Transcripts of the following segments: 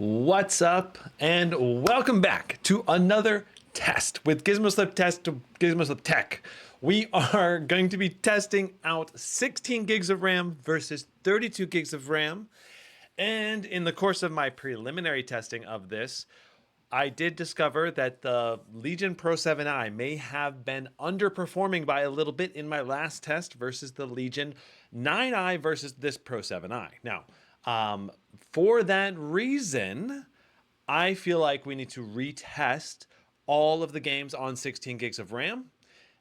What's up, and welcome back to another test with GizmoSlip Test to GizmoSlip Tech. We are going to be testing out 16 gigs of RAM versus 32 gigs of RAM. And in the course of my preliminary testing of this, I did discover that the Legion Pro 7i may have been underperforming by a little bit in my last test versus the Legion 9i versus this Pro 7i. Now, for that reason, I feel like we need to retest all of the games on 16 gigs of RAM,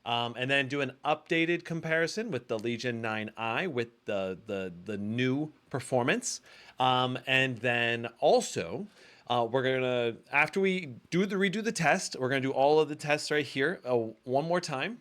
and then do an updated comparison with the Legion 9i with the new performance, and then also we're gonna, after we redo the test, we're gonna do all of the tests right here one more time,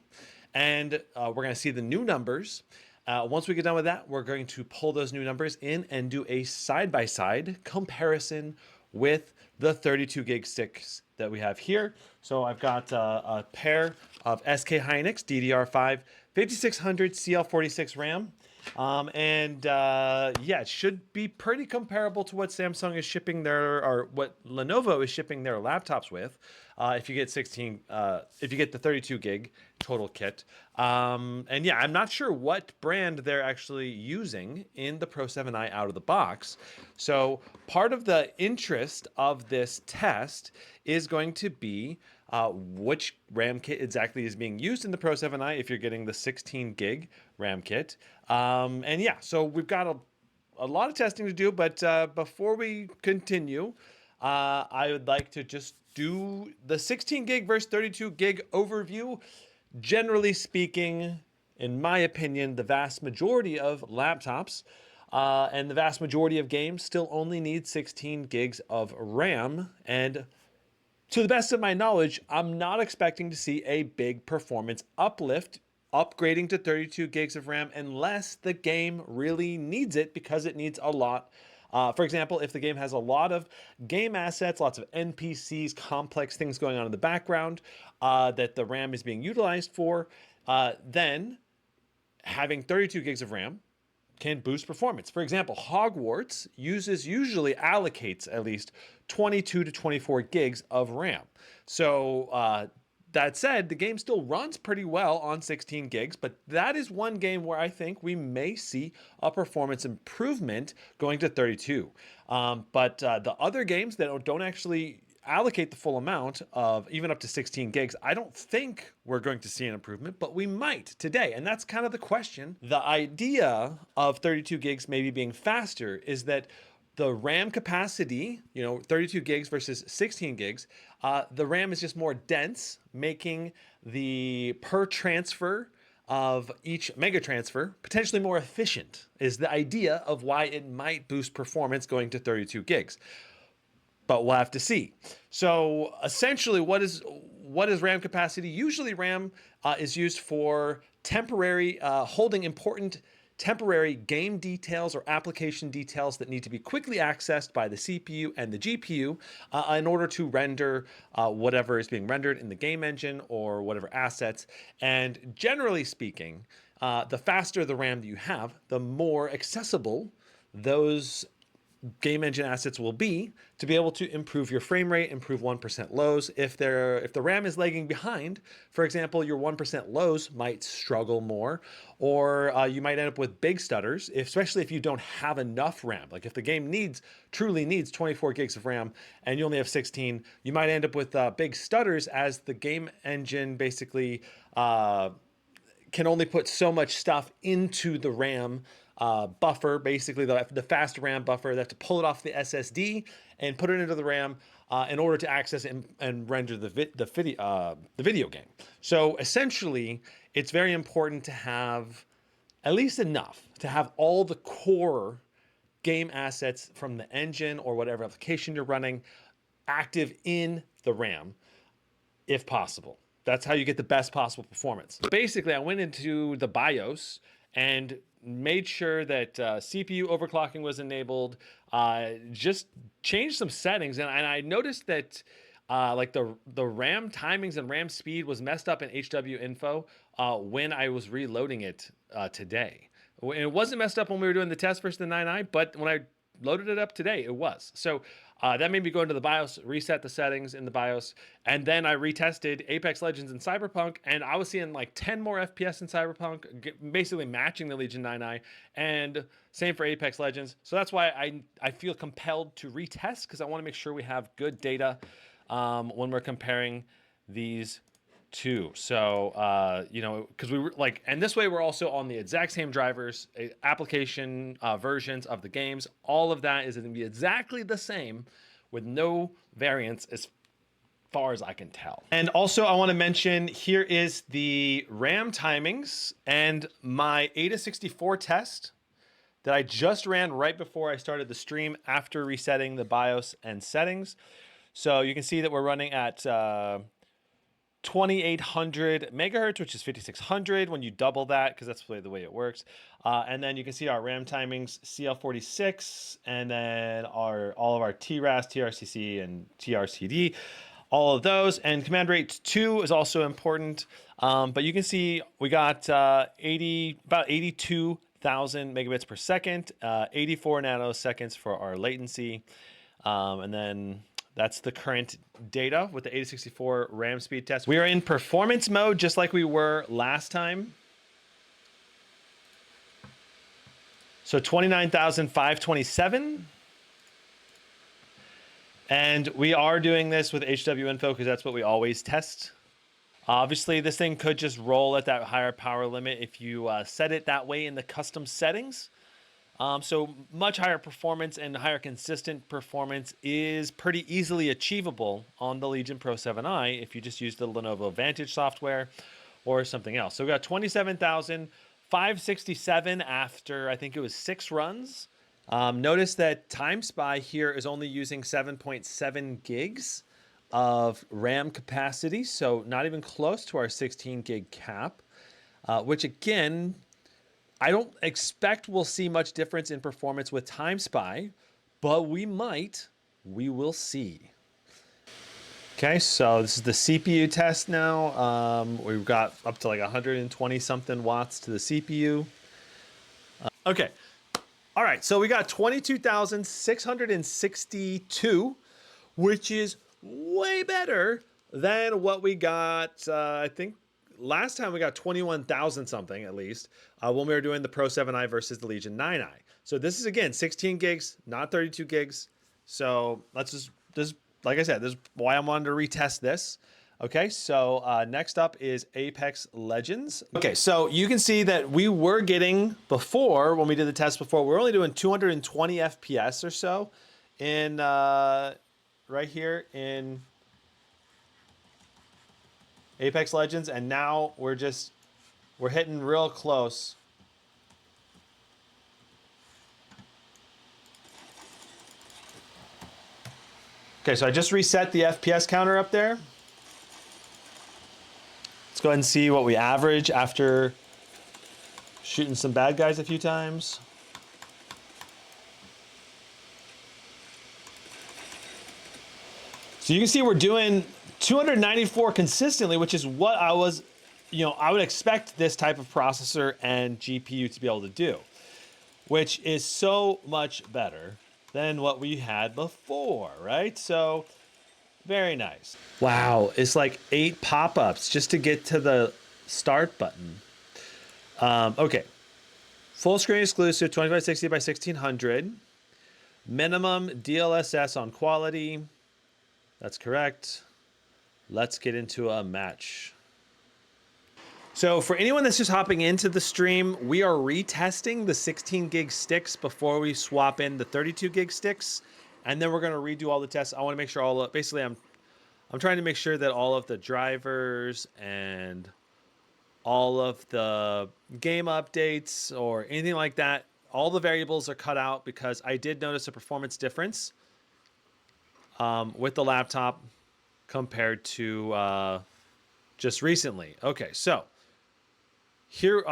and we're gonna see the new numbers. Once we get done with that, we're going to pull those new numbers in and do a side-by-side comparison with the 32 gig sticks that we have here. So I've got a pair of SK Hynix DDR5-5600 CL46 RAM. Yeah, it should be pretty comparable to what Samsung is shipping their, or what Lenovo is shipping their laptops with. If you get if you get the 32 gig total kit. And yeah, I'm not sure what brand they're actually using in the Pro 7i out of the box. So part of the interest of this test is going to be which RAM kit exactly is being used in the Pro 7i if you're getting the 16 gig RAM kit. And yeah, so we've got a lot of testing to do, but before we continue, I would like to just do the 16 gig versus 32 gig overview. Generally speaking, in my opinion, the vast majority of laptops and the vast majority of games still only need 16 gigs of RAM. And to the best of my knowledge, I'm not expecting to see a big performance uplift upgrading to 32 gigs of RAM unless the game really needs it, because it needs a lot. For example, if the game has a lot of game assets, lots of NPCs, complex things going on in the background that the RAM is being utilized for, then having 32 gigs of RAM can boost performance. For example, Hogwarts usually allocates at least 22 to 24 gigs of RAM. So that said, the game still runs pretty well on 16 gigs, but that is one game where I think we may see a performance improvement going to 32. But the other games that don't actually allocate the full amount of even up to 16 gigs, I don't think we're going to see an improvement, but we might today. And that's kind of the question. The idea of 32 gigs maybe being faster is that the RAM capacity, 32 gigs versus 16 gigs, the RAM is just more dense, making the per transfer of each mega transfer potentially more efficient, is the idea of why it might boost performance going to 32 gigs. But we'll have to see. So essentially, what is RAM capacity? Usually RAM is used for temporary, holding important temporary game details or application details that need to be quickly accessed by the CPU and the GPU in order to render whatever is being rendered in the game engine or whatever assets. And generally speaking, the faster the RAM that you have, the more accessible those game engine assets will be to be able to improve your frame rate, improve 1% lows. If the RAM is lagging behind, for example, your 1% lows might struggle more, or you might end up with big stutters, especially if you don't have enough RAM. Like if the game truly needs 24 gigs of RAM and you only have 16, you might end up with big stutters as the game engine basically can only put so much stuff into the RAM buffer, basically the fast RAM buffer. They have to pull it off the SSD and put it into the RAM in order to access it and render the video game. So essentially, it's very important to have at least enough to have all the core game assets from the engine or whatever application you're running active in the RAM, if possible. That's how you get the best possible performance. Basically, I went into the BIOS and made sure that CPU overclocking was enabled, just changed some settings. And I noticed that like the RAM timings and RAM speed was messed up in HW info when I was reloading it today. It wasn't messed up when we were doing the test versus the 9i, but when I loaded it up today, it was. So That made me go into the BIOS, reset the settings in the BIOS, and then I retested Apex Legends and Cyberpunk, and I was seeing like 10 more FPS in Cyberpunk, basically matching the Legion 9i, and same for Apex Legends. So that's why I feel compelled to retest, because I want to make sure we have good data when we're comparing these two. So, you know, because we were like, and this way we're also on the exact same drivers, application versions of the games. All of that is going to be exactly the same with no variance as far as I can tell. And also I want to mention, here is the RAM timings and my AIDA64 test that I just ran right before I started the stream after resetting the BIOS and settings. So you can see that we're running at 2800 megahertz, which is 5600 when you double that, because that's the way it works. And then you can see our RAM timings, CL46, and then all of our TRAS, TRCC, and TRCD, all of those. And command rate 2 is also important. But you can see we got about 82,000 megabits per second, 84 nanoseconds for our latency. And then that's the current data with the AIDA64 RAM speed test. We are in performance mode just like we were last time. So 29,527. And we are doing this with HW info because that's what we always test. Obviously, this thing could just roll at that higher power limit if you set it that way in the custom settings. So much higher performance and higher consistent performance is pretty easily achievable on the Legion Pro 7i if you just use the Lenovo Vantage software or something else. So we got 27,567 after, I think it was 6 runs. Notice that TimeSpy here is only using 7.7 gigs of RAM capacity, so not even close to our 16 gig cap, which again, I don't expect we'll see much difference in performance with TimeSpy, but we might. We will see. Okay, so this is the CPU test now. We've got up to like 120 something watts to the CPU. Okay, all right, so we got 22,662, which is way better than what we got, I think, last time we got 21,000 something at least when we were doing the Pro 7i versus the Legion 9i. So this is again 16 gigs, not 32 gigs. So let's just like I said, this is why I wanted to retest this. Okay, so next up is Apex Legends. Okay, so you can see that we were getting before, when we did the test before, we're only doing 220 FPS or so in right here in Apex Legends, and now we're hitting real close. Okay, so I just reset the FPS counter up there. Let's go ahead and see what we average after shooting some bad guys a few times. So you can see we're doing 294 consistently, which is what I was, I would expect this type of processor and GPU to be able to do, which is so much better than what we had before, right? So very nice. Wow, it's like 8 pop-ups just to get to the start button. Okay, full screen exclusive, 2560 by 1600. Minimum DLSS on quality. That's correct. Let's get into a match. So for anyone that's just hopping into the stream, we are retesting the 16 gig sticks before we swap in the 32 gig sticks. And then we're going to redo all the tests. I want to make sure basically I'm trying to make sure that all of the drivers and all of the game updates or anything like that, all the variables are cut out, because I did notice a performance difference with the laptop compared to just recently. Okay, so here,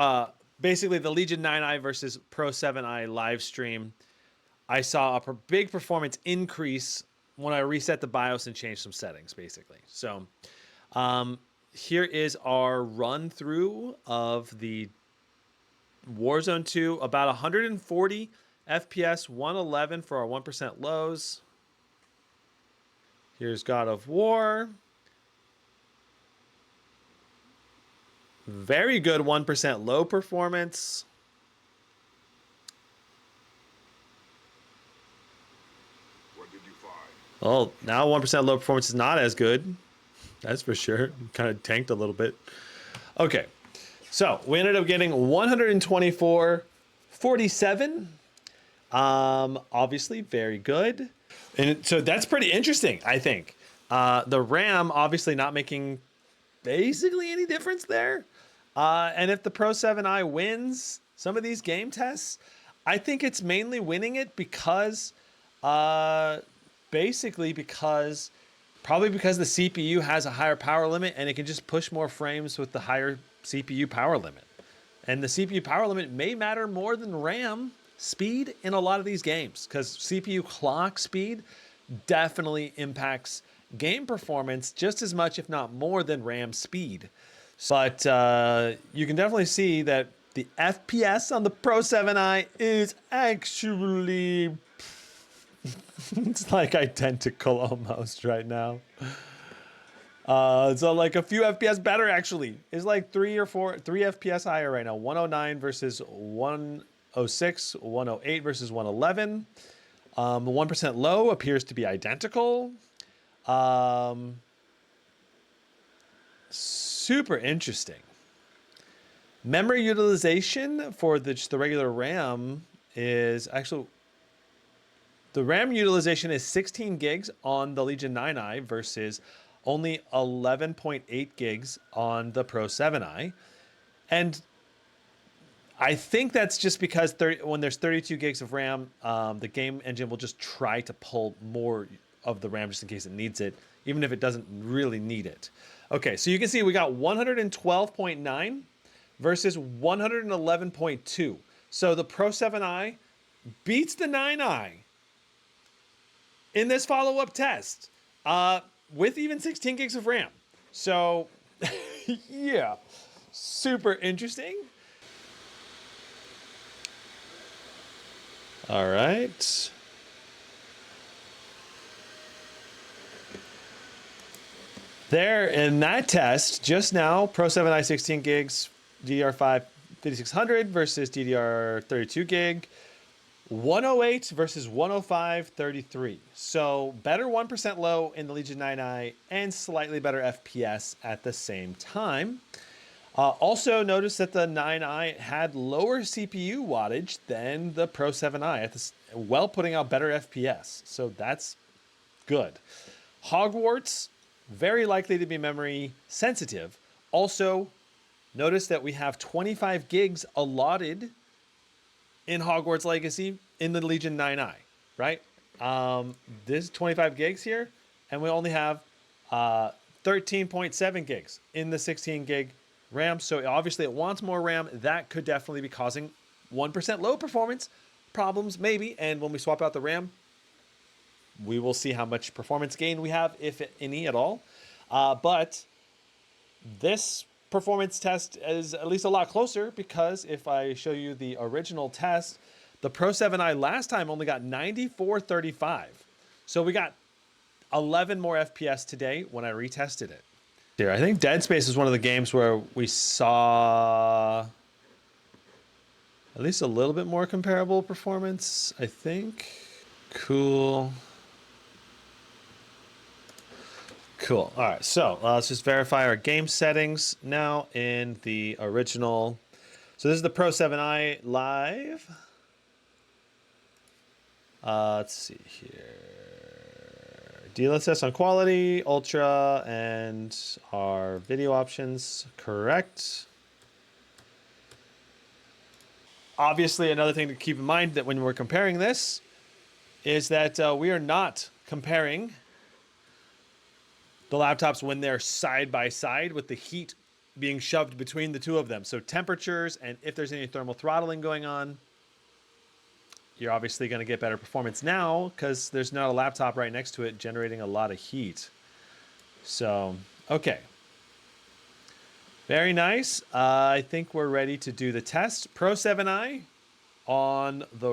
basically the Legion 9i versus Pro 7i live stream, I saw a big performance increase when I reset the BIOS and changed some settings, basically. So here is our run through of the Warzone 2, about 140 FPS, 111 for our 1% lows. Here's God of War. Very good 1% low performance. What did you find? Well, now 1% low performance is not as good. That's for sure. Kind of tanked a little bit. Okay. So we ended up getting 124.47. Obviously very good. And so that's pretty interesting, I think. The RAM obviously not making basically any difference there. And if the Pro 7i wins some of these game tests, I think it's mainly winning it because, basically because, probably because the CPU has a higher power limit and it can just push more frames with the higher CPU power limit. And the CPU power limit may matter more than RAM speed in a lot of these games because CPU clock speed definitely impacts game performance just as much, if not more, than RAM speed. But you can definitely see that the FPS on the Pro 7i is actually it's like identical almost right now. So like a few FPS better actually. It's like 3 FPS higher right now. 109 versus 106, 108 versus 111. The 1% low appears to be identical. Super interesting. Memory utilization for just the regular RAM is actually, the RAM utilization is 16 gigs on the Legion 9i versus only 11.8 gigs on the Pro 7i. And I think that's just because when there's 32 gigs of RAM, the game engine will just try to pull more of the RAM just in case it needs it, even if it doesn't really need it. Okay, so you can see we got 112.9 versus 111.2. So the Pro 7i beats the 9i in this follow-up test with even 16 gigs of RAM. So yeah, super interesting. All right. There in that test just now, Pro 7i 16 gigs, DDR5-5600 versus DDR32 gig, 108 versus 105.33. So better 1% low in the Legion 9i and slightly better FPS at the same time. Also notice that the 9i had lower CPU wattage than the Pro 7i, while putting out better FPS. So that's good. Hogwarts, very likely to be memory sensitive. Also, notice that we have 25 gigs allotted in Hogwarts Legacy in the Legion 9i, right? This is 25 gigs here, and we only have 13.7 gigs in the 16 gig RAM. So obviously it wants more RAM. That could definitely be causing 1% low performance problems, maybe. And when we swap out the RAM, we will see how much performance gain we have, if any at all. But this performance test is at least a lot closer, because if I show you the original test, the Pro 7i last time only got 94.35. So we got 11 more FPS today when I retested it. Here, I think Dead Space is one of the games where we saw at least a little bit more comparable performance, I think. Cool. Cool. All right, so let's just verify our game settings now in the original. So this is the Pro 7i live. Let's see here. DLSS on quality, ultra, and our video options correct. Obviously, another thing to keep in mind that when we're comparing this is that we are not comparing the laptops when they're side by side with the heat being shoved between the two of them. So temperatures, and if there's any thermal throttling going on, you're obviously going to get better performance now because there's not a laptop right next to it generating a lot of heat. So, okay. Very nice. I think we're ready to do the test. Pro 7i on the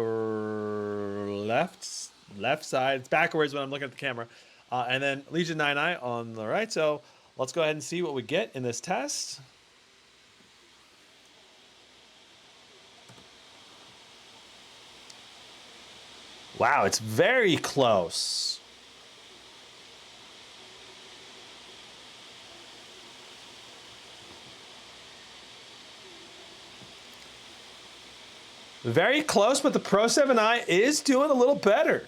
left side. It's backwards when I'm looking at the camera. And then Legion 9i on the right. So let's go ahead and see what we get in this test. Wow, it's very close. Very close, but the Pro 7i is doing a little better.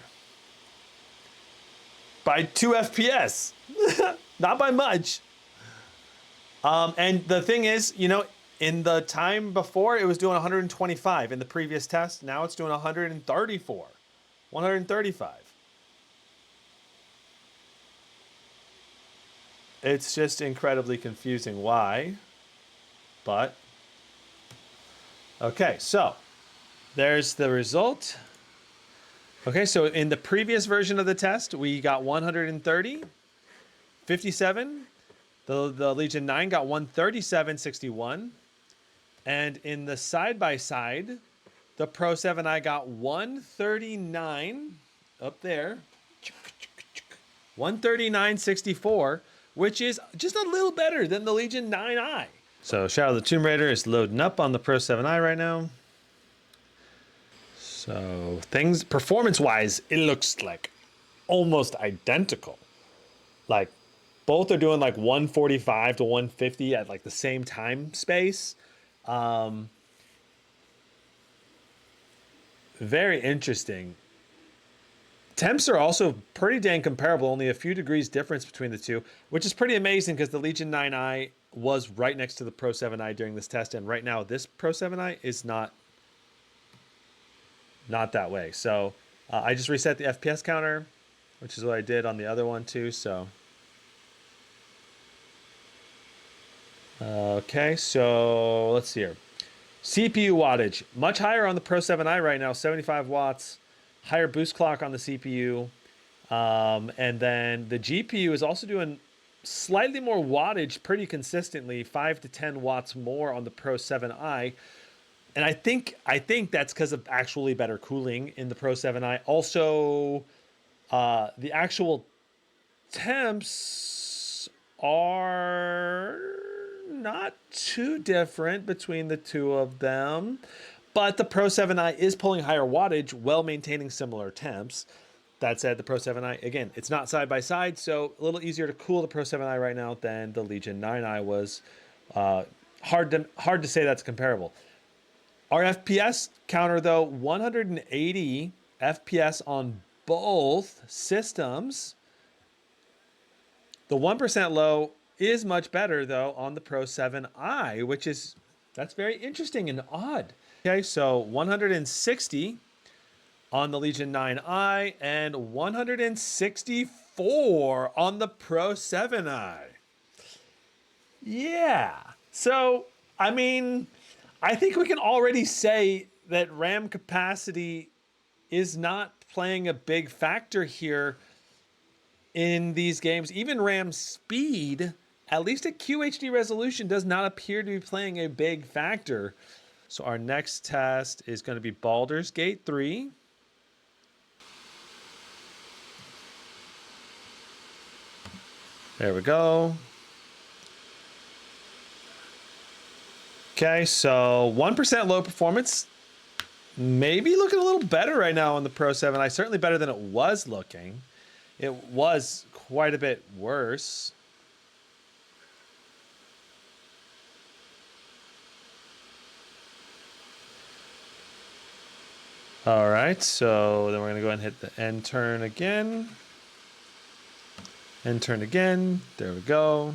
By 2 FPS. Not by much. And the thing is, you know, in the time before, it was doing 125 in the previous test. Now it's doing 134. 135. It's just incredibly confusing why. But, okay, so there's the result. Okay, so in the previous version of the test, we got 130, 57. The Legion 9 got 137, 61. And in the side-by-side, the Pro 7i got 139 up there. 139.64, which is just a little better than the Legion 9i. So Shadow of the Tomb Raider is loading up on the Pro 7i right now. So things, performance-wise, it looks like almost identical. Like both are doing like 145 to 150 at like the same time space. Very interesting. Temps are also pretty dang comparable, only a few degrees difference between the two, which is pretty amazing because the Legion 9i was right next to the Pro 7i during this test, and right now this Pro 7i is not that way. So I just reset the FPS counter, which is what I did on the other one too. So okay, so let's see here. CPU wattage much higher on the Pro 7i right now, 75 watts. Higher boost clock on the CPU, and then the GPU is also doing slightly more wattage pretty consistently, 5 to 10 watts more on the Pro 7i. And I think that's because of actually better cooling in the Pro 7i. Also, the actual temps are not too different between the two of them. But the Pro 7i is pulling higher wattage while maintaining similar temps. That said, the Pro 7i, again, it's not side by side, so a little easier to cool the Pro 7i right now than the Legion 9i was. Hard to say that's comparable. Our FPS counter, though, 180 FPS on both systems. The 1% low is much better, though, on the Pro 7i, that's very interesting and odd. Okay, so 160 on the Legion 9i and 164 on the Pro 7i. Yeah. So, I mean, I think we can already say that RAM capacity is not playing a big factor here in these games. Even RAM speed, at least at QHD resolution, does not appear to be playing a big factor. So our next test is going to be Baldur's Gate 3. There we go. Okay, so 1% low performance. Maybe looking a little better right now on the Pro 7i. Certainly better than it was looking. It was quite a bit worse. All right, so then we're going to go ahead and hit the end turn again. End turn again. There we go.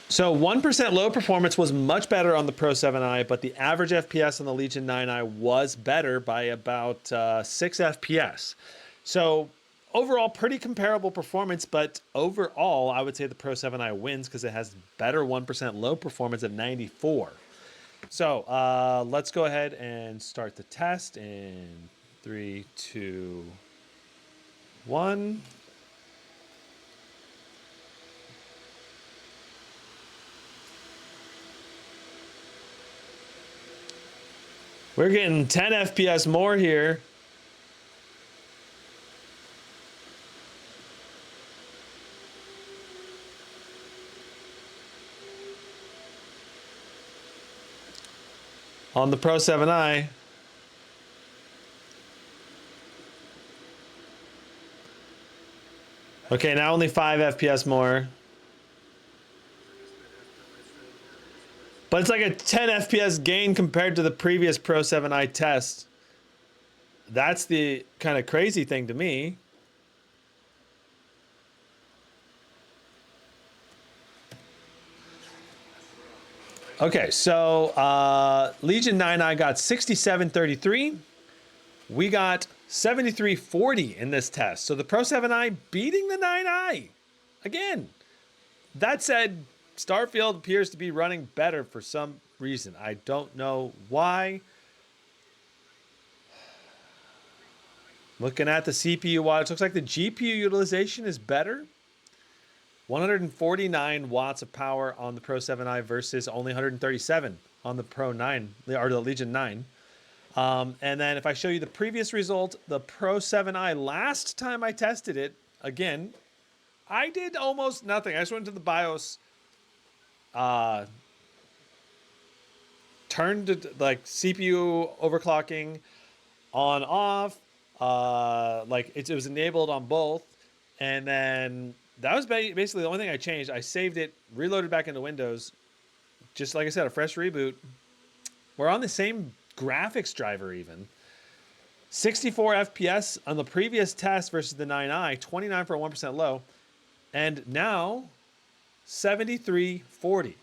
So 1% low performance was much better on the Pro 7i, but the average FPS on the Legion 9i was better by about 6 FPS. So overall, pretty comparable performance, but overall, I would say the Pro 7i wins because it has better 1% low performance at 94. So let's go ahead and start the test in 3, 2, 1. We're getting 10 FPS more here. on the Pro 7i. Okay, now only 5 FPS more. But it's like a 10 FPS gain compared to the previous Pro 7i test. That's the kind of crazy thing to me. Okay, so Legion 9i got 6733. We got 7340 in this test. So the Pro 7i beating the 9i. Again, that said, Starfield appears to be running better for some reason. I don't know why. Looking at the CPU wattage, looks like the GPU utilization is better. 149 watts of power on the Pro 7i versus only 137 on the Pro 9 or the Legion 9. And then if I show you the previous result, the Pro 7i, last time I tested it, again, I did almost nothing. I just went to the BIOS, turned it, like CPU overclocking on off, like it was enabled on both, and then that was basically the only thing I changed. I saved it, reloaded back into Windows, just like I said, a fresh reboot. We're on the same graphics driver even. 64 FPS on the previous test versus the 9i, 29 for a 1% low, and now 7340.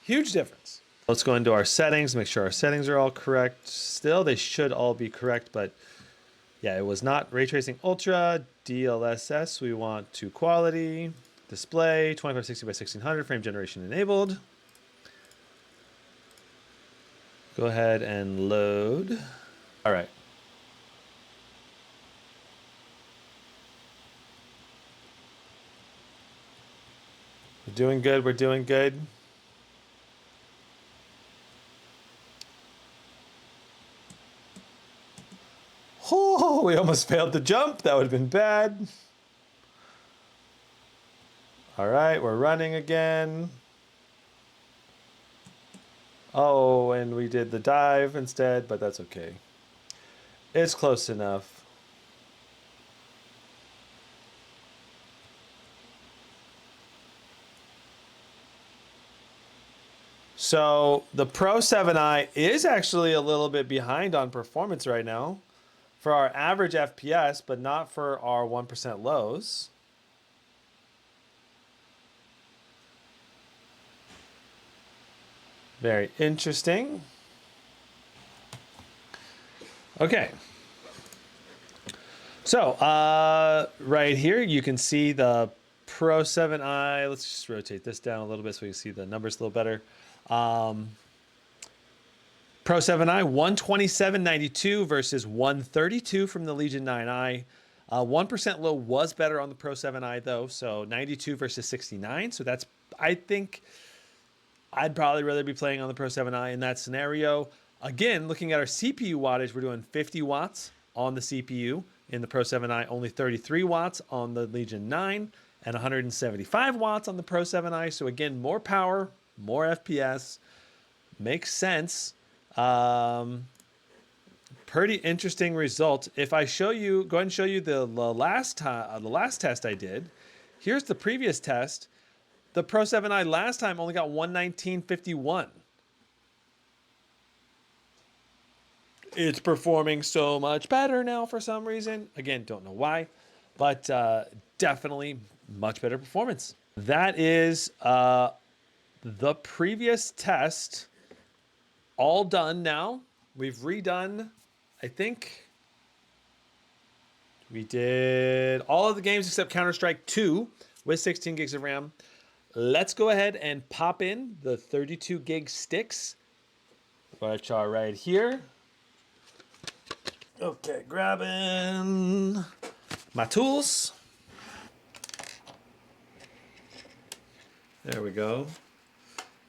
Huge difference. Let's go into our settings, make sure our settings are all correct. Still, they should all be correct, but yeah, it was not ray tracing ultra. DLSS, we want to quality. Display, 2560 by 1600, frame generation enabled. Go ahead and load. All right. We're doing good, we're doing good. Oh, we almost failed the jump. That would have been bad. All right, we're running again. Oh, and we did the dive instead, but that's okay. It's close enough. So the Pro 7i is actually a little bit behind on performance right now for our average FPS, but not for our 1% lows. Very interesting. Okay. So right here, you can see the Pro 7i. Let's just rotate this down a little bit so we can see the numbers a little better. Pro 7i, 127.92 versus 132 from the Legion 9i. 1% low was better on the Pro 7i though, so 92 versus 69. So that's, I think, I'd probably rather be playing on the Pro 7i in that scenario. Again, looking at our CPU wattage, we're doing 50 watts on the CPU. In the Pro 7i, only 33 watts on the Legion 9 and 175 watts on the Pro 7i. So again, more power, more FPS. Makes sense. Pretty interesting result. If I show you, go ahead and show you the last test I did. Here's the previous test. The Pro 7i last time only got 119.51. It's performing so much better now for some reason. Again, don't know why, but definitely much better performance. That is the previous test all done now. We've redone, I think we did all of the games except Counter-Strike 2 with 16 gigs of RAM. Let's go ahead and pop in the 32 gig sticks, which are right here. Okay, grabbing my tools. There we go.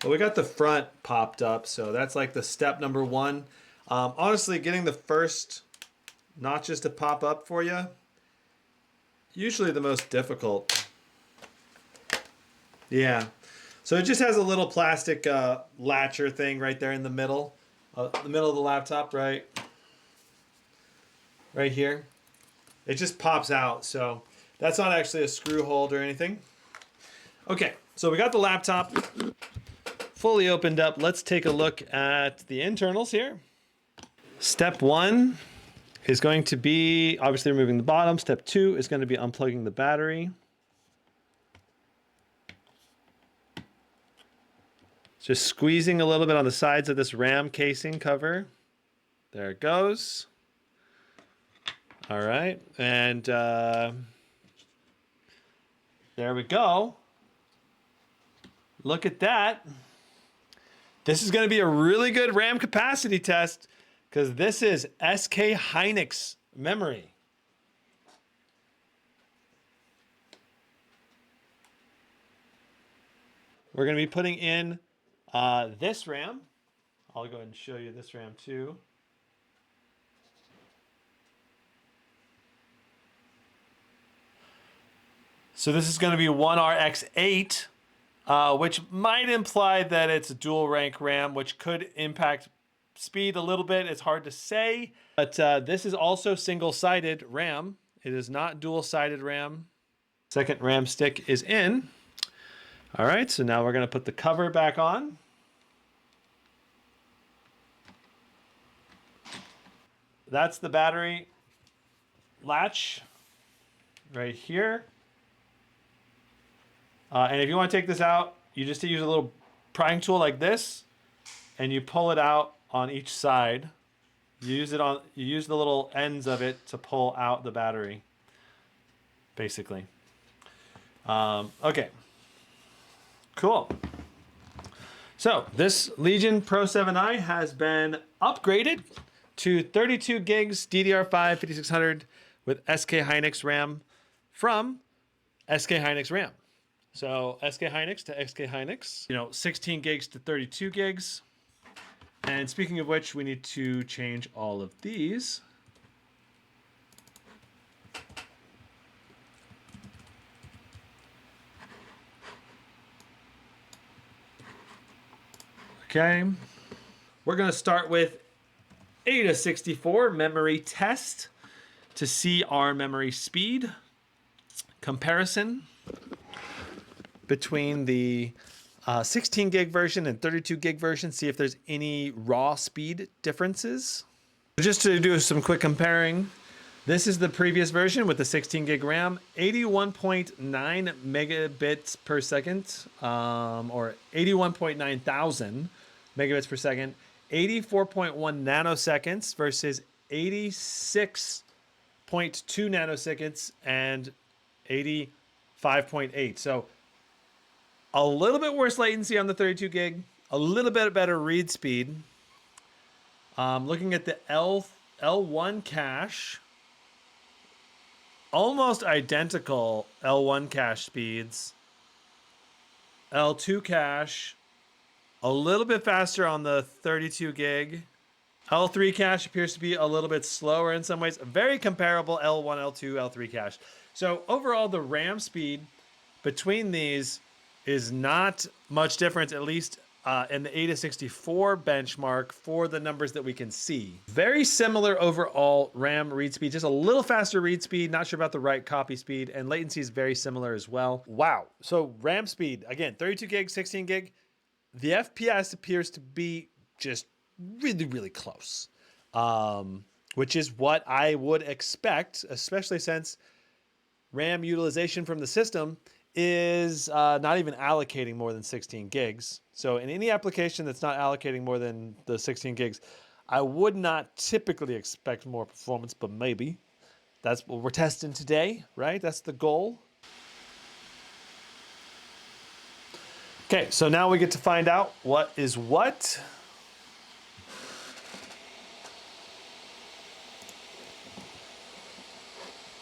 Well, we got the front popped up, so that's like the step number one. Honestly, getting the first notches to pop up for you, usually the most difficult. Yeah. So it just has a little plastic latcher thing right there in the middle. the middle of the laptop, right here. It just pops out, so that's not actually a screw hold or anything. Okay, so we got the laptop fully opened up. Let's take a look at the internals here. Step 1 is going to be obviously removing the bottom. Step 2 is going to be unplugging the battery. Just squeezing a little bit on the sides of this RAM casing cover. There it goes. All right, and there we go. Look at that. This is going to be a really good RAM capacity test because this is SK Hynix memory. We're going to be putting in this RAM. I'll go ahead and show you this RAM too. So this is going to be 1RX8, which might imply that it's a dual rank RAM, which could impact speed a little bit. It's hard to say, but this is also single-sided RAM. It is not dual-sided RAM. Second RAM stick is in. All right, so now we're going to put the cover back on. That's the battery latch right here. And if you want to take this out, you just use a little prying tool like this, and you pull it out on each side. You use the little ends of it to pull out the battery, basically. Okay. Cool. So this Legion Pro 7i has been upgraded to 32 gigs DDR5-5600 with SK Hynix RAM from SK Hynix RAM. So SK Hynix to SK Hynix, 16 gigs to 32 gigs. And speaking of which, we need to change all of these. Okay. We're going to start with AIDA64 memory test to see our memory speed comparison between the 16 gig version and 32 gig version, see if there's any raw speed differences. Just to do some quick comparing, this is the previous version with the 16 gig RAM, 81.9 megabits per second, or 81.9 thousand megabits per second, 84.1 nanoseconds versus 86.2 nanoseconds and 85.8. So a little bit worse latency on the 32 gig, a little bit better read speed. Looking at the L1 cache, almost identical L1 cache speeds. L2 cache, a little bit faster on the 32 gig. L3 cache appears to be a little bit slower in some ways. Very comparable L1, L2, L3 cache. So overall, the RAM speed between these is not much difference, at least in the AIDA64 benchmark for the numbers that we can see. Very similar overall RAM read speed, just a little faster read speed, not sure about the write copy speed, and latency is very similar as well. Wow. So RAM speed, again, 32 gig, 16 gig. The FPS appears to be just really, really close, which is what I would expect, especially since RAM utilization from the system is not even allocating more than 16 gigs. So in any application that's not allocating more than the 16 gigs, I would not typically expect more performance, but maybe. That's what we're testing today, right? That's the goal. Okay, so now we get to find out what is what.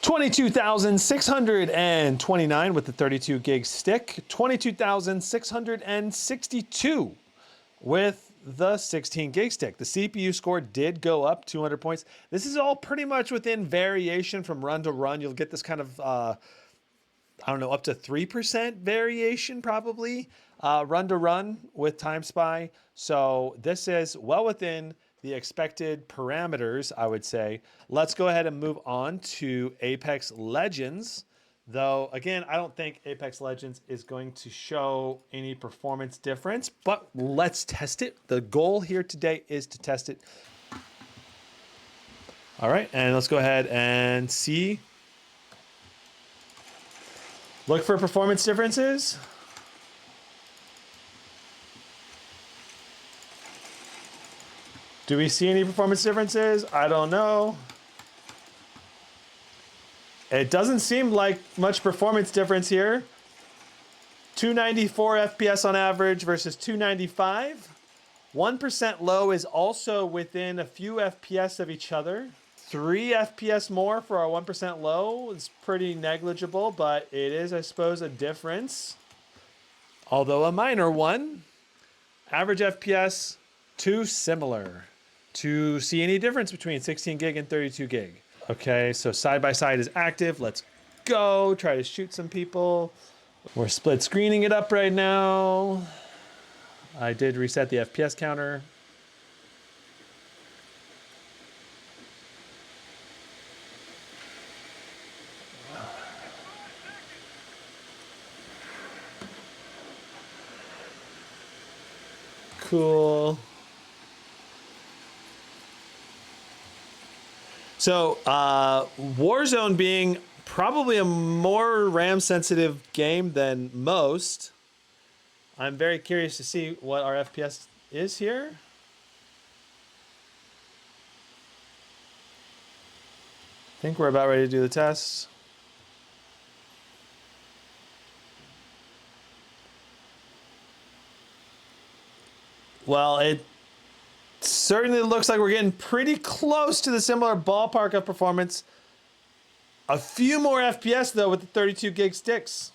$22,629 with the 32 gig stick, $22,662 with the 16 gig stick. The CPU score did go up 200 points. This is all pretty much within variation from run to run. You'll get this kind of, I don't know, up to 3% variation probably, run to run with Time Spy. So this is well within the expected parameters, I would say. Let's go ahead and move on to Apex Legends. Though, again, I don't think Apex Legends is going to show any performance difference, but let's test it. The goal here today is to test it. All right, and let's go ahead and see. Look for performance differences. Do we see any performance differences? I don't know. It doesn't seem like much performance difference here. 294 FPS on average versus 295. 1% low is also within a few FPS of each other. 3 FPS more for our 1% low is pretty negligible, but it is, I suppose, a difference. Although a minor one. Average FPS, too similar to see any difference between 16 gig and 32 gig. Okay, so side by side is active. Let's go try to shoot some people. We're split screening it up right now. I did reset the FPS counter. Cool. So, Warzone being probably a more RAM sensitive game than most, I'm very curious to see what our FPS is here. I think we're about ready to do the test. Well, it certainly looks like we're getting pretty close to the similar ballpark of performance. A few more FPS though with the 32 gig sticks.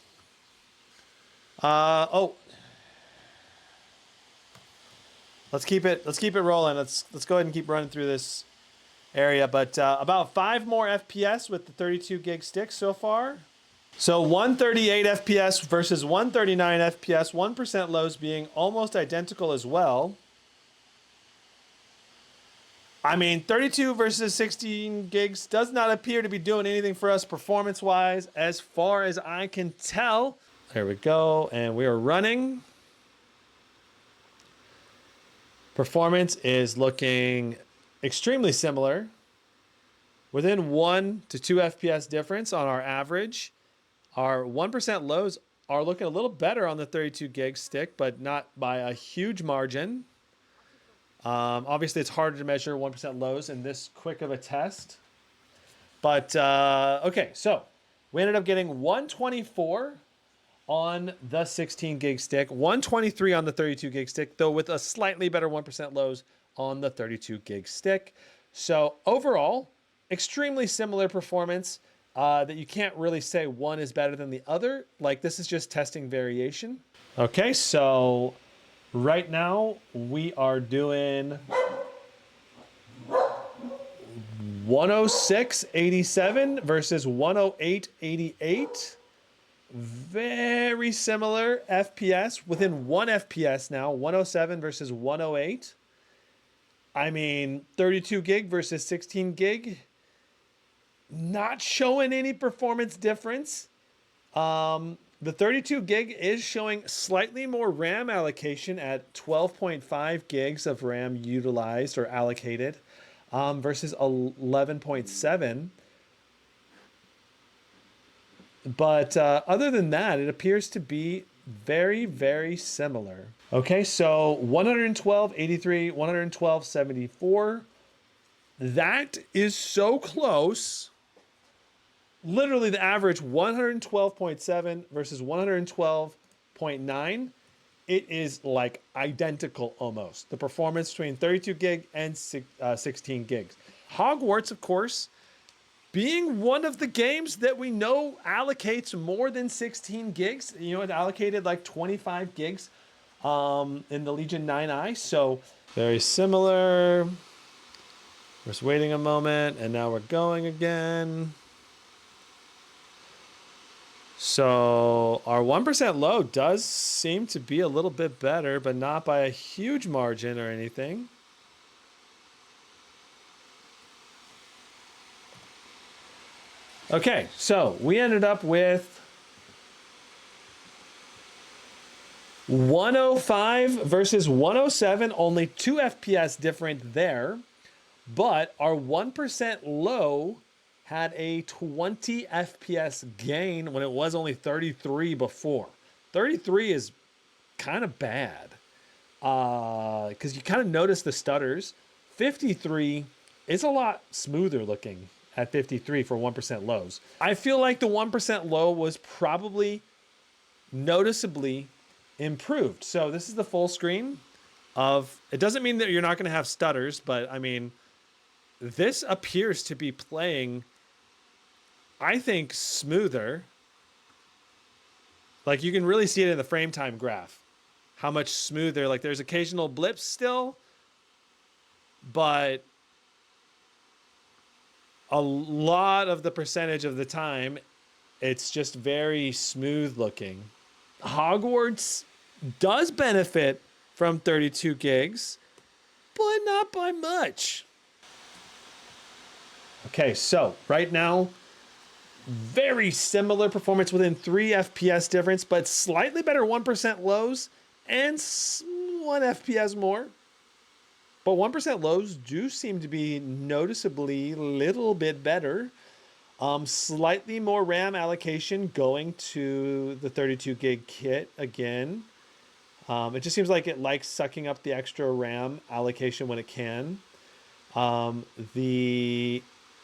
Oh. Let's keep it rolling. Let's go ahead and keep running through this area. But about 5 more FPS with the 32 gig sticks so far. So 138 FPS versus 139 FPS, 1% lows being almost identical as well. I mean, 32 versus 16 gigs does not appear to be doing anything for us performance-wise as far as I can tell. There we go, and we are running. Performance is looking extremely similar. Within 1 to 2 FPS difference on our average. Our 1% lows are looking a little better on the 32 gig stick, but not by a huge margin. Obviously, it's harder to measure 1% lows in this quick of a test. But, okay, so we ended up getting 124 on the 16 gig stick, 123 on the 32 gig stick, though with a slightly better 1% lows on the 32 gig stick. So overall, extremely similar performance. That you can't really say one is better than the other. Like, this is just testing variation. Okay, so right now we are doing 106.87 versus 108.88. Very similar FPS within 1 FPS now, 107 versus 108. I mean, 32 gig versus 16 gig. Not showing any performance difference. The 32 gig is showing slightly more RAM allocation at 12.5 gigs of RAM utilized or allocated versus 11.7. But other than that, it appears to be very, very similar. Okay, so 112.83, 112.74. That is so close. Literally the average 112.7 versus 112.9. It is like identical almost. The performance between 32 gig and 16 gigs. Hogwarts, of course, being one of the games that we know allocates more than 16 gigs. You know, it allocated like 25 gigs in the Legion 9i. So very similar. We're just waiting a moment and now we're going again. So our 1% low does seem to be a little bit better, but not by a huge margin or anything. Okay, so we ended up with 105 versus 107, only 2 FPS different there. But our 1% low had a 20 FPS gain when it was only 33 before. 33 is kind of bad because you kind of notice the stutters. 53 is a lot smoother looking at 53 for 1% lows. I feel like the 1% low was probably noticeably improved. So this is the full screen of, it doesn't mean that you're not going to have stutters, but I mean, this appears to be playing, I think, smoother. Like you can really see it in the frame time graph, how much smoother, like there's occasional blips still, but a lot of the percentage of the time, it's just very smooth looking. Hogwarts does benefit from 32 gigs, but not by much. Okay, so right now, very similar performance within 3 FPS difference, but slightly better 1% lows and 1 FPS more. But 1% lows do seem to be noticeably a little bit better. Slightly more RAM allocation going to the 32 gig kit again. It just seems like it likes sucking up the extra RAM allocation when it can. And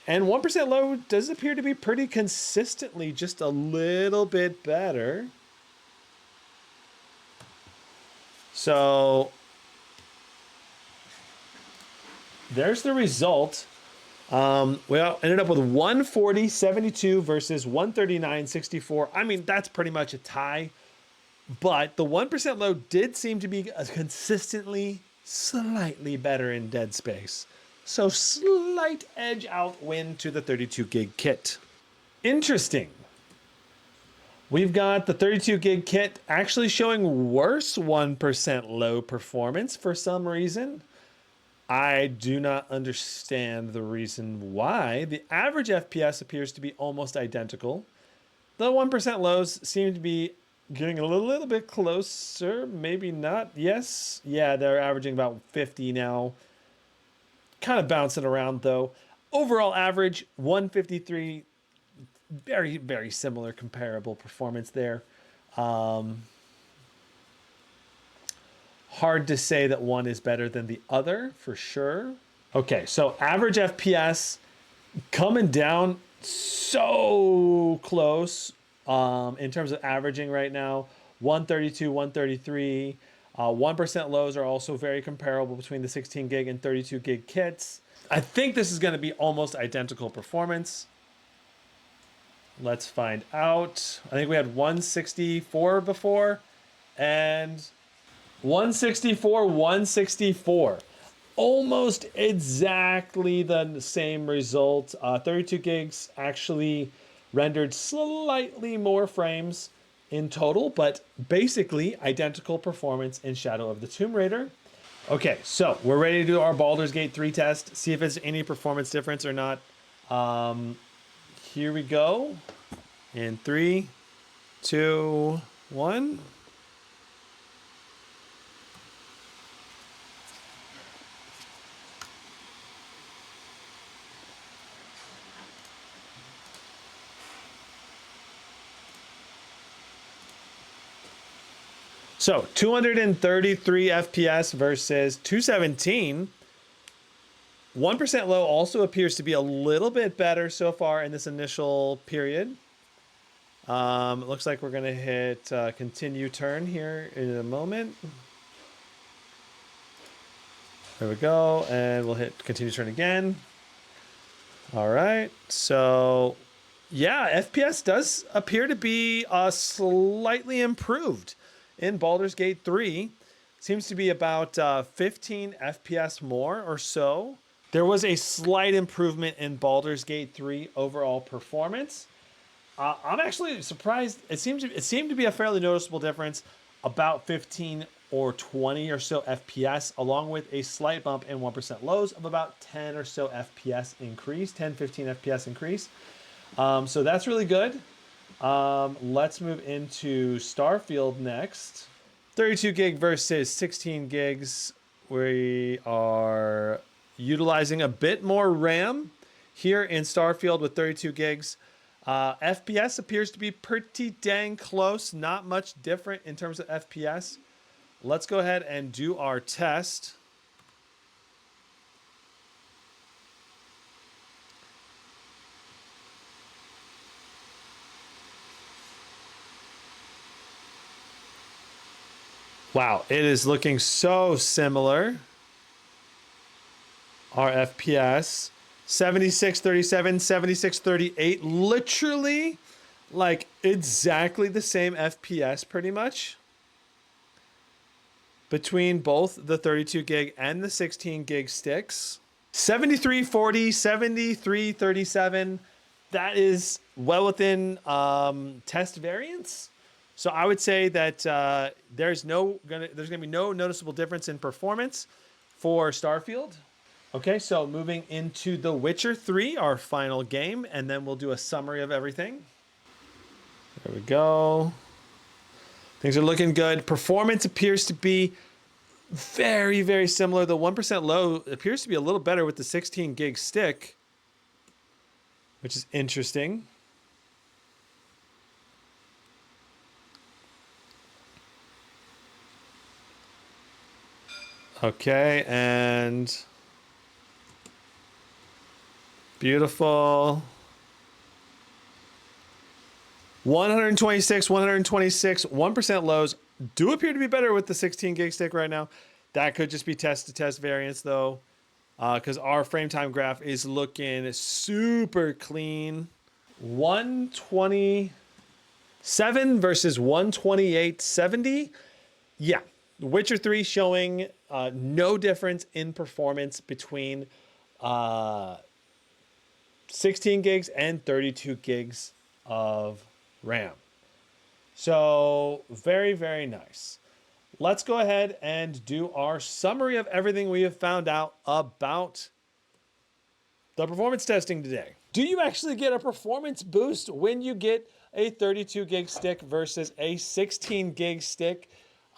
1% low does appear to be pretty consistently just a little bit better. So there's the result. Well, ended up with 140.72 versus 139.64. I mean, that's pretty much a tie. But the 1% low did seem to be consistently slightly better in dead space. So slight edge out win to the 32 gig kit. Interesting. We've got the 32 gig kit actually showing worse 1% low performance for some reason. I do not understand the reason why. The average FPS appears to be almost identical. The 1% lows seem to be getting a little bit closer. Maybe not. Yes. Yeah, they're averaging about 50 now. Kind of bouncing around though. Overall average 153. Very, very similar comparable performance there. Hard to say that one is better than the other for sure. Okay, so average FPS coming down so close in terms of averaging right now. 132, 133. 1% lows are also very comparable between the 16 gig and 32 gig kits. I think this is going to be almost identical performance. Let's find out. I think we had 164 before and 164, 164. Almost exactly the same result. 32 gigs actually rendered slightly more frames in total, but basically identical performance in Shadow of the Tomb Raider. Okay, so we're ready to do our Baldur's Gate 3 test, see if it's any performance difference or not. Here we go. In 3, 2, 1. So 233 FPS versus 217. 1% low also appears to be a little bit better so far in this initial period. It looks like we're going to hit continue turn here in a moment. There we go. And we'll hit continue turn again. All right. So yeah, FPS does appear to be slightly improved in Baldur's Gate 3. Seems to be about 15 FPS more or so. There was a slight improvement in Baldur's Gate 3 overall performance. I'm actually surprised. It seemed to be a fairly noticeable difference, about 15 or 20 or so FPS, along with a slight bump in 1% lows of about 10 or so FPS increase, 10, 15 FPS increase. So that's really good. Let's move into Starfield next. 32 gig versus 16 gigs. We are utilizing a bit more RAM here in Starfield with 32 gigs. FPS appears to be pretty dang close. Not much different in terms of FPS. Let's go ahead and do our test. Wow, it is looking so similar. Our FPS 7637, 7638, literally like exactly the same FPS pretty much between both the 32 gig and the 16 gig sticks. 7340, 7337, that is well within test variance. So I would say that there's gonna be no noticeable difference in performance for Starfield. Okay, so moving into The Witcher 3, our final game, and then we'll do a summary of everything. There we go. Things are looking good. Performance appears to be very, very similar. The 1% low appears to be a little better with the 16 gig stick, which is interesting. Okay, and beautiful. 126, 1% lows do appear to be better with the 16 gig stick right now. That could just be test to test variance though, because our frame time graph is looking super clean. 127 versus 128.70. Yeah, Witcher 3 showing no difference in performance between 16 gigs and 32 gigs of RAM. So very, very nice. Let's go ahead and do our summary of everything we have found out about the performance testing today. Do you actually get a performance boost when you get a 32 gig stick versus a 16 gig stick?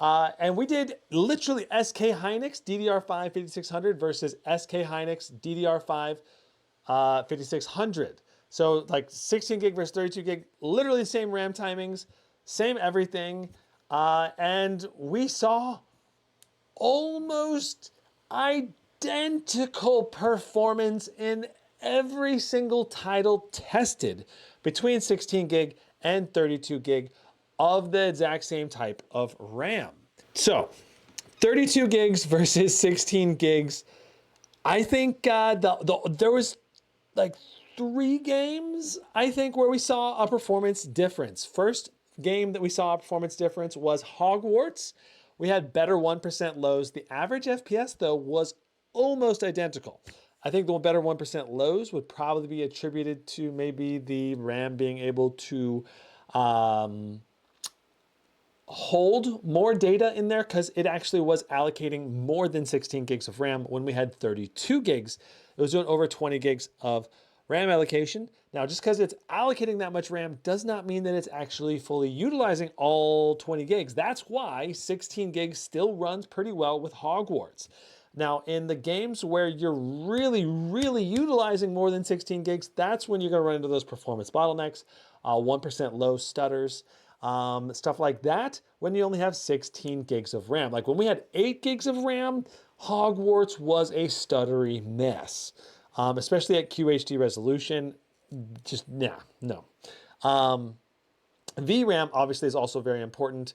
And we did literally SK Hynix DDR5-5600 versus SK Hynix DDR5-5600. So like 16 gig versus 32 gig, literally the same RAM timings, same everything. And we saw almost identical performance in every single title tested between 16 gig and 32 gig of the exact same type of RAM. So 32 gigs versus 16 gigs. I think there was like 3 games, I think, where we saw a performance difference. First game that we saw a performance difference was Hogwarts. We had better 1% lows. The average FPS, though, was almost identical. I think the better 1% lows would probably be attributed to maybe the RAM being able to hold more data in there because it actually was allocating more than 16 gigs of RAM. When we had 32 gigs, it was doing over 20 gigs of RAM allocation. Now, just because it's allocating that much RAM does not mean that it's actually fully utilizing all 20 gigs. That's why 16 gigs still runs pretty well with Hogwarts. Now, in the games where you're really, really utilizing more than 16 gigs, that's when you're going to run into those performance bottlenecks, 1% low stutters, stuff like that, when you only have 16 gigs of RAM. Like when we had 8 gigs of RAM, Hogwarts was a stuttery mess, especially at QHD resolution. Just, no. VRAM obviously is also very important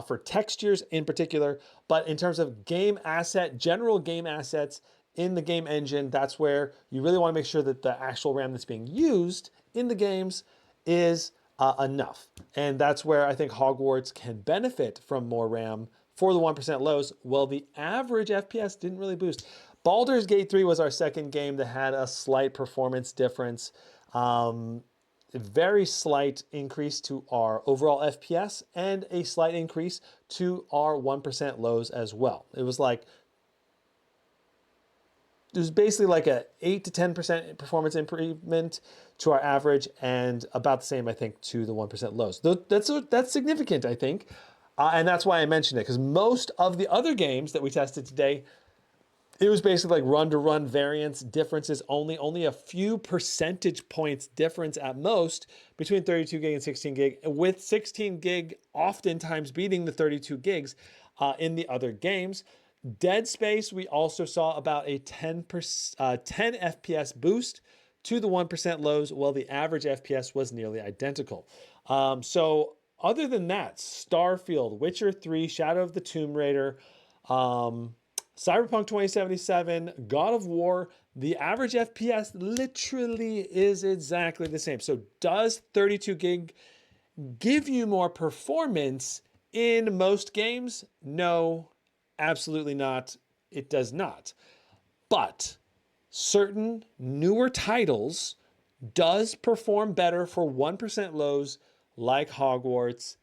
for textures in particular, but in terms of general game assets in the game engine, that's where you really want to make sure that the actual RAM that's being used in the games is enough. And that's where I think Hogwarts can benefit from more RAM for the 1% lows. Well, the average FPS didn't really boost. Baldur's Gate 3 was our second game that had a slight performance difference. A very slight increase to our overall FPS and a slight increase to our 1% lows as well. It was like there's basically like a 8 to 10% performance improvement to our average, and about the same, I think, to the 1% lows. That's significant, I think, and that's why I mentioned it, because most of the other games that we tested today, it was basically like run-to-run variance differences, only a few percentage points difference at most between 32 gig and 16 gig, with 16 gig oftentimes beating the 32 gigs in the other games. Dead Space, we also saw about a 10 FPS boost to the 1% lows, while the average FPS was nearly identical. So other than that, Starfield, Witcher 3, Shadow of the Tomb Raider, Cyberpunk 2077, God of War, the average FPS literally is exactly the same. So does 32 gig give you more performance in most games? No, absolutely not. It does not. But certain newer titles does perform better for 1% lows, like Hogwarts,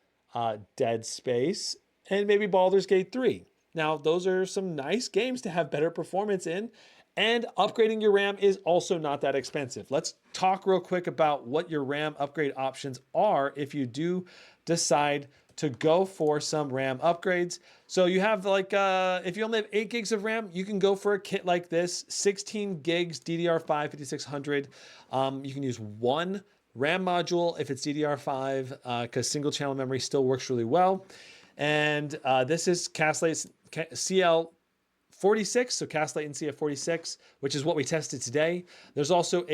Dead Space, and maybe Baldur's Gate 3. Now, those are some nice games to have better performance in, and upgrading your RAM is also not that expensive. Let's talk real quick about what your RAM upgrade options are if you do decide to go for some RAM upgrades. So you have like, if you only have 8 gigs of RAM, you can go for a kit like this, 16 gigs DDR5-5600. You can use one RAM module if it's DDR5, because single channel memory still works really well. And this is Caslate's CL46, so cast latency of 46, which is what we tested today. There's also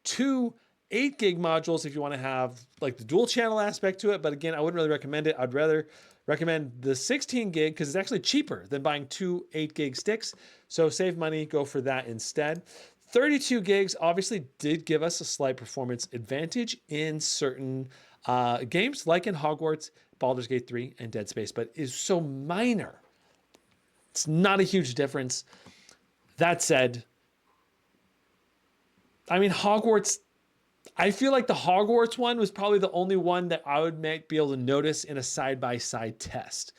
two 8 gig modules if you want to have like the dual channel aspect to it. But again, I wouldn't really recommend it. I'd rather recommend the 16 gig because it's actually cheaper than buying two 8 gig sticks. So save money, go for that instead. 32 gigs obviously did give us a slight performance advantage in certain games, like in Hogwarts, Baldur's Gate 3, and Dead Space, but is so minor. It's not a huge difference. That said, I mean, Hogwarts, I feel like the Hogwarts one was probably the only one that I would be able to notice in a side-by-side test.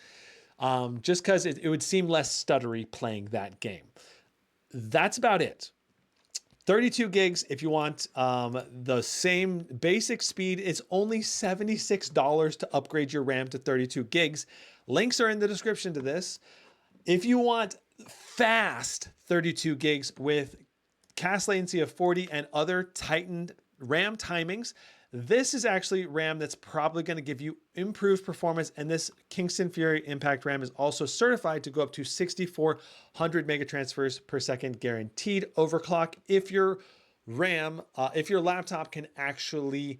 Just because it would seem less stuttery playing that game. That's about it. 32 gigs, if you want the same basic speed, it's only $76 to upgrade your RAM to 32 gigs. Links are in the description to this. If you want fast 32 gigs with cast latency of 40 and other tightened RAM timings, this is actually RAM that's probably going to give you improved performance. And this Kingston Fury Impact RAM is also certified to go up to 6,400 megatransfers per second guaranteed overclock if your RAM, if your laptop can actually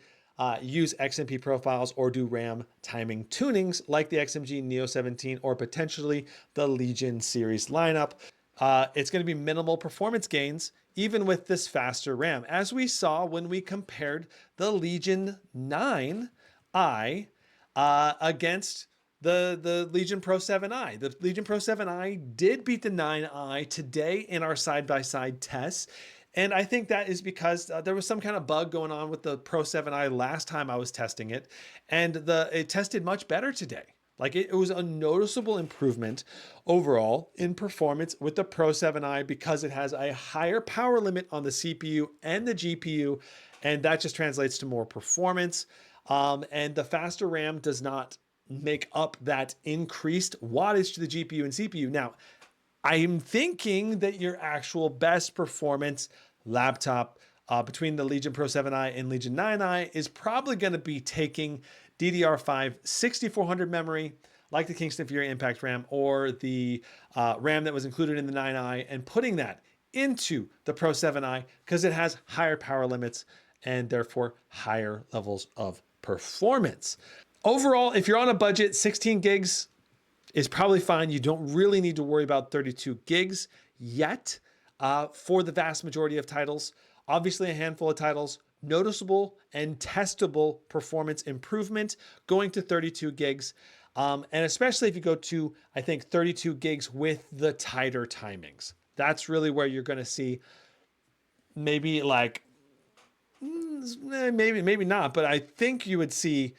use XMP profiles or do RAM timing tunings like the XMG Neo 17 or potentially the Legion series lineup. It's going to be minimal performance gains even with this faster RAM, as we saw when we compared the Legion 9i against the Legion Pro 7i. The Legion Pro 7i did beat the 9i today in our side-by-side tests. And I think that is because there was some kind of bug going on with the Pro 7i last time I was testing it. And it tested much better today. Like it was a noticeable improvement overall in performance with the Pro 7i because it has a higher power limit on the CPU and the GPU. And that just translates to more performance. And the faster RAM does not make up that increased wattage to the GPU and CPU. Now, I'm thinking that your actual best performance laptop between the Legion Pro 7i and Legion 9i is probably going to be taking DDR5 6400 memory, like the Kingston Fury Impact RAM or the RAM that was included in the 9i, and putting that into the Pro 7i because it has higher power limits and therefore higher levels of performance. Overall, if you're on a budget, 16 gigs is probably fine. You don't really need to worry about 32 gigs yet for the vast majority of titles. Obviously, a handful of titles, noticeable and testable performance improvement going to 32 gigs. And especially if you go to, I think, 32 gigs with the tighter timings. That's really where you're going to see maybe like, maybe not, but I think you would see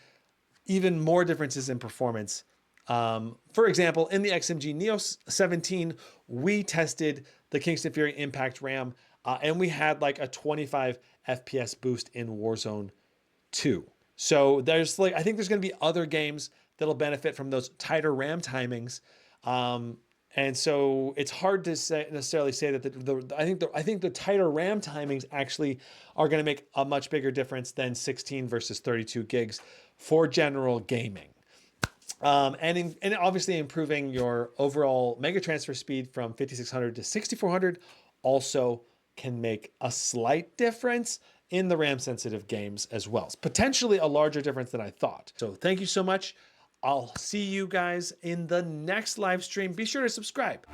even more differences in performance For example, in the XMG Neo 17, we tested the Kingston Fury Impact RAM, and we had like a 25 FPS boost in Warzone 2. So there's like, I think there's going to be other games that'll benefit from those tighter RAM timings. And so it's hard to necessarily say that I think the tighter RAM timings actually are going to make a much bigger difference than 16 versus 32 gigs for general gaming. And obviously improving your overall mega transfer speed from 5600 to 6400 also can make a slight difference in the RAM sensitive games as well. It's potentially a larger difference than I thought. So thank you so much. I'll see you guys in the next live stream. Be sure to subscribe.